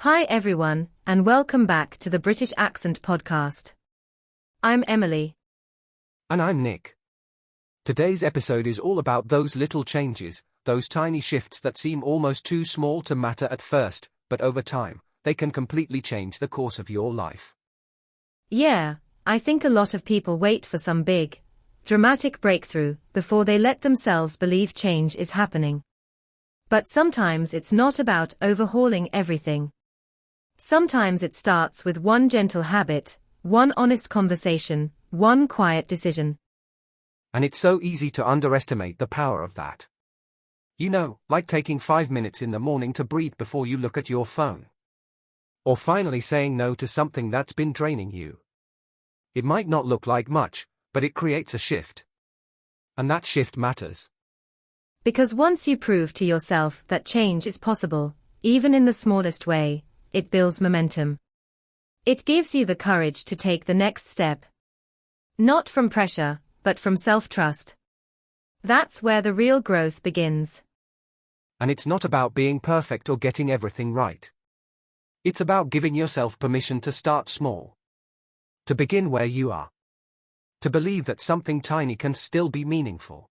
Hi everyone, and welcome back to the British Accent Podcast. I'm Emily. And I'm Nick. Today's episode is all about those little changes, those tiny shifts that seem almost too small to matter at first, but over time, they can completely change the course of your life. Yeah, I think a lot of people wait for some big, dramatic breakthrough before they let themselves believe change is happening. But sometimes it's not about overhauling everything. Sometimes it starts with one gentle habit, one honest conversation, one quiet decision. And it's so easy to underestimate the power of that. You know, like taking 5 minutes in the morning to breathe before you look at your phone. Or finally saying no to something that's been draining you. It might not look like much, but it creates a shift. And that shift matters. Because once you prove to yourself that change is possible, even in the smallest way, it builds momentum. It gives you the courage to take the next step. Not from pressure, but from self-trust. That's where the real growth begins. And it's not about being perfect or getting everything right. It's about giving yourself permission to start small. To begin where you are. To believe that something tiny can still be meaningful.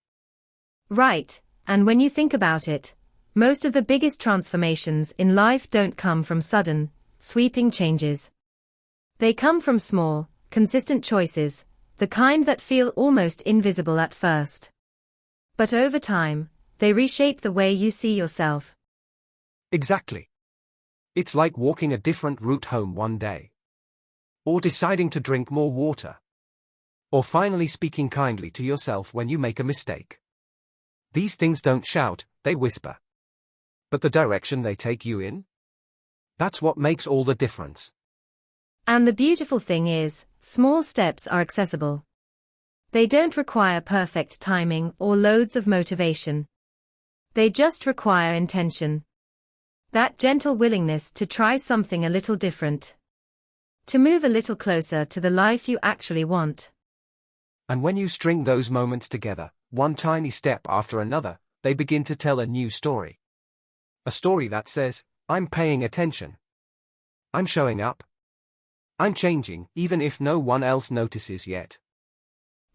Right, and when you think about it, most of the biggest transformations in life don't come from sudden, sweeping changes. They come from small, consistent choices, the kind that feel almost invisible at first. But over time, they reshape the way you see yourself. Exactly. It's like walking a different route home one day. Or deciding to drink more water. Or finally speaking kindly to yourself when you make a mistake. These things don't shout, they whisper. But the direction they take you in? That's what makes all the difference. And the beautiful thing is, small steps are accessible. They don't require perfect timing or loads of motivation. They just require intention. That gentle willingness to try something a little different. To move a little closer to the life you actually want. And when you string those moments together, one tiny step after another, they begin to tell a new story. A story that says, I'm paying attention. I'm showing up. I'm changing, even if no one else notices yet.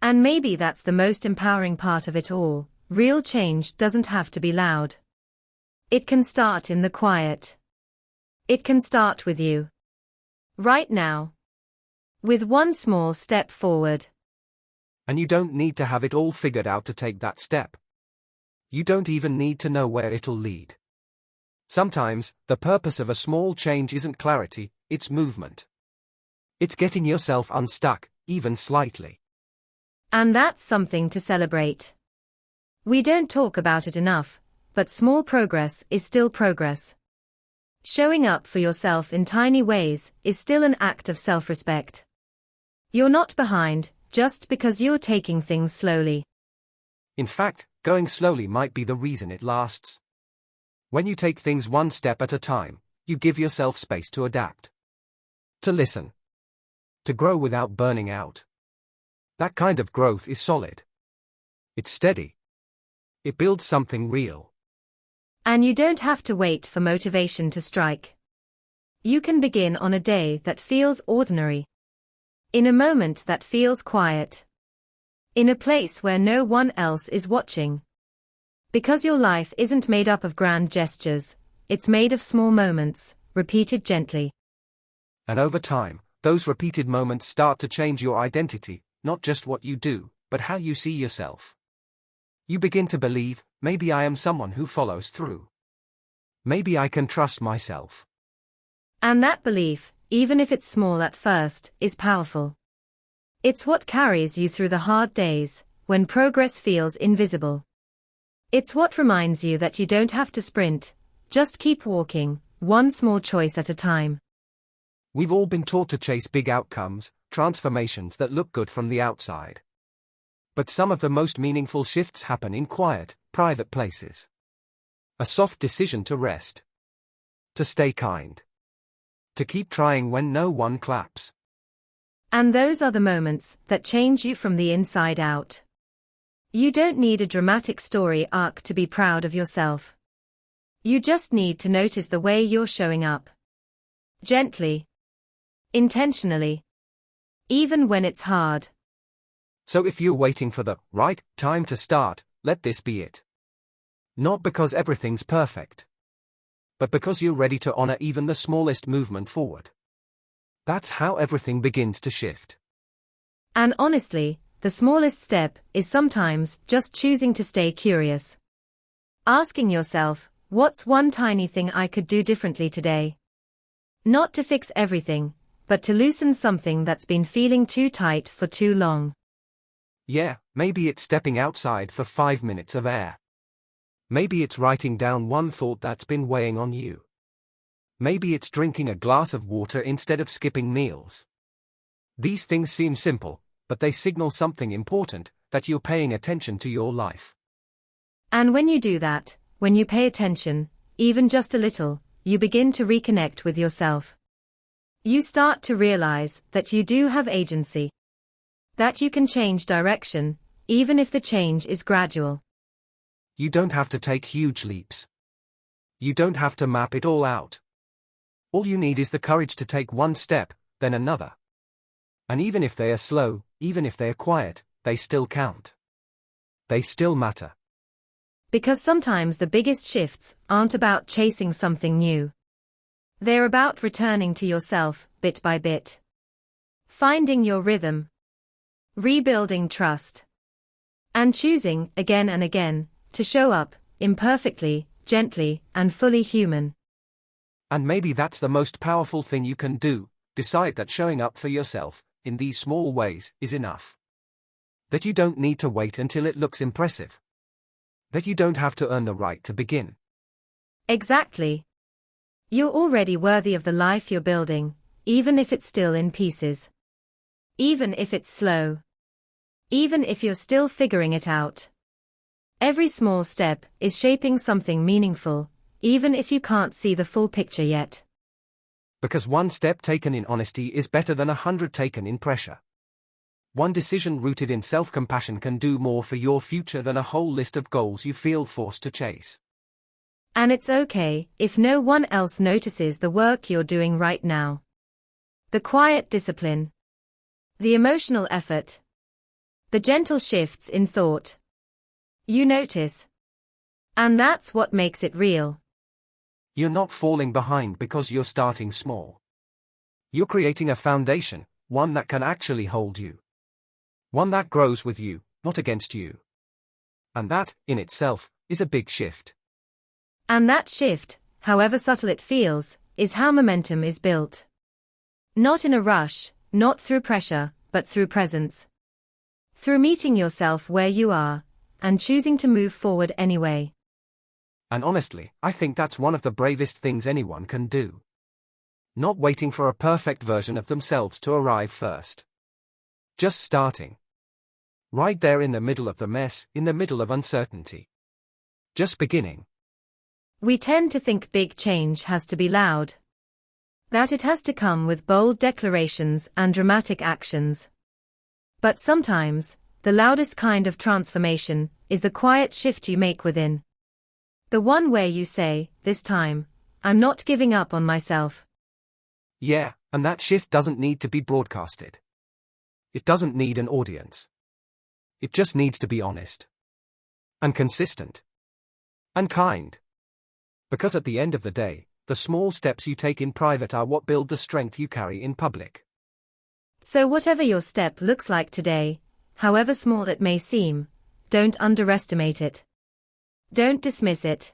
And maybe that's the most empowering part of it all. Real change doesn't have to be loud. It can start in the quiet. It can start with you. Right now. With one small step forward. And you don't need to have it all figured out to take that step. You don't even need to know where it'll lead. Sometimes, the purpose of a small change isn't clarity, it's movement. It's getting yourself unstuck, even slightly. And that's something to celebrate. We don't talk about it enough, but small progress is still progress. Showing up for yourself in tiny ways is still an act of self-respect. You're not behind, just because you're taking things slowly. In fact, going slowly might be the reason it lasts. When you take things one step at a time, you give yourself space to adapt. To listen. To grow without burning out. That kind of growth is solid. It's steady. It builds something real. And you don't have to wait for motivation to strike. You can begin on a day that feels ordinary. In a moment that feels quiet. In a place where no one else is watching. Because your life isn't made up of grand gestures, it's made of small moments, repeated gently. And over time, those repeated moments start to change your identity, not just what you do, but how you see yourself. You begin to believe, maybe I am someone who follows through. Maybe I can trust myself. And that belief, even if it's small at first, is powerful. It's what carries you through the hard days, when progress feels invisible. It's what reminds you that you don't have to sprint, just keep walking, one small choice at a time. We've all been taught to chase big outcomes, transformations that look good from the outside. But some of the most meaningful shifts happen in quiet, private places. A soft decision to rest. To stay kind. To keep trying when no one claps. And those are the moments that change you from the inside out. You don't need a dramatic story arc to be proud of yourself. You just need to notice the way you're showing up. Gently. Intentionally. Even when it's hard. So if you're waiting for the right time to start, let this be it. Not because everything's perfect, but because you're ready to honor even the smallest movement forward. That's how everything begins to shift. And honestly, the smallest step is sometimes just choosing to stay curious. Asking yourself, what's one tiny thing I could do differently today? Not to fix everything, but to loosen something that's been feeling too tight for too long. Yeah, maybe it's stepping outside for 5 minutes of air. Maybe it's writing down one thought that's been weighing on you. Maybe it's drinking a glass of water instead of skipping meals. These things seem simple, but they signal something important, that you're paying attention to your life. And when you do that, when you pay attention, even just a little, you begin to reconnect with yourself. You start to realize that you do have agency. That you can change direction, even if the change is gradual. You don't have to take huge leaps. You don't have to map it all out. All you need is the courage to take one step, then another. And even if they are slow, even if they are quiet, they still count. They still matter. Because sometimes the biggest shifts aren't about chasing something new. They're about returning to yourself, bit by bit. Finding your rhythm. Rebuilding trust. And choosing, again and again, to show up, imperfectly, gently, and fully human. And maybe that's the most powerful thing you can do, decide that showing up for yourself, in these small ways, is enough. That you don't need to wait until it looks impressive. That you don't have to earn the right to begin. Exactly. You're already worthy of the life you're building, even if it's still in pieces. Even if it's slow. Even if you're still figuring it out. Every small step is shaping something meaningful, even if you can't see the full picture yet. Because one step taken in honesty is better than 100 taken in pressure. One decision rooted in self-compassion can do more for your future than a whole list of goals you feel forced to chase. And it's okay if no one else notices the work you're doing right now. The quiet discipline. The emotional effort. The gentle shifts in thought. You notice. And that's what makes it real. You're not falling behind because you're starting small. You're creating a foundation, one that can actually hold you. One that grows with you, not against you. And that, in itself, is a big shift. And that shift, however subtle it feels, is how momentum is built. Not in a rush, not through pressure, but through presence. Through meeting yourself where you are, and choosing to move forward anyway. And honestly, I think that's one of the bravest things anyone can do. Not waiting for a perfect version of themselves to arrive first. Just starting. Right there in the middle of the mess, in the middle of uncertainty. Just beginning. We tend to think big change has to be loud. That it has to come with bold declarations and dramatic actions. But sometimes, the loudest kind of transformation is the quiet shift you make within. The one where you say, this time, I'm not giving up on myself. Yeah, and that shift doesn't need to be broadcasted. It doesn't need an audience. It just needs to be honest. And consistent. And kind. Because at the end of the day, the small steps you take in private are what build the strength you carry in public. So whatever your step looks like today, however small it may seem, don't underestimate it. Don't dismiss it.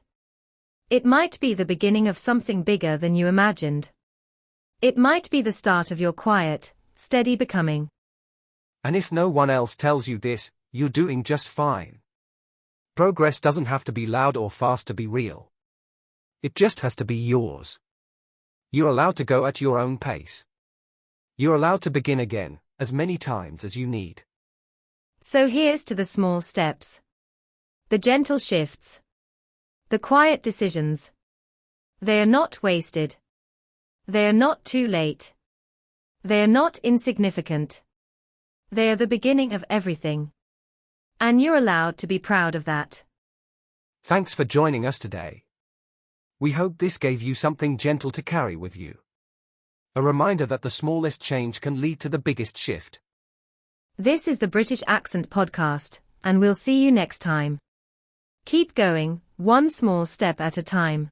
It might be the beginning of something bigger than you imagined. It might be the start of your quiet, steady becoming. And if no one else tells you this, you're doing just fine. Progress doesn't have to be loud or fast to be real. It just has to be yours. You're allowed to go at your own pace. You're allowed to begin again, as many times as you need. So here's to the small steps. The gentle shifts. The quiet decisions. They are not wasted. They are not too late. They are not insignificant. They are the beginning of everything. And you're allowed to be proud of that. Thanks for joining us today. We hope this gave you something gentle to carry with you. A reminder that the smallest change can lead to the biggest shift. This is the British Accent Podcast, and we'll see you next time. Keep going, one small step at a time.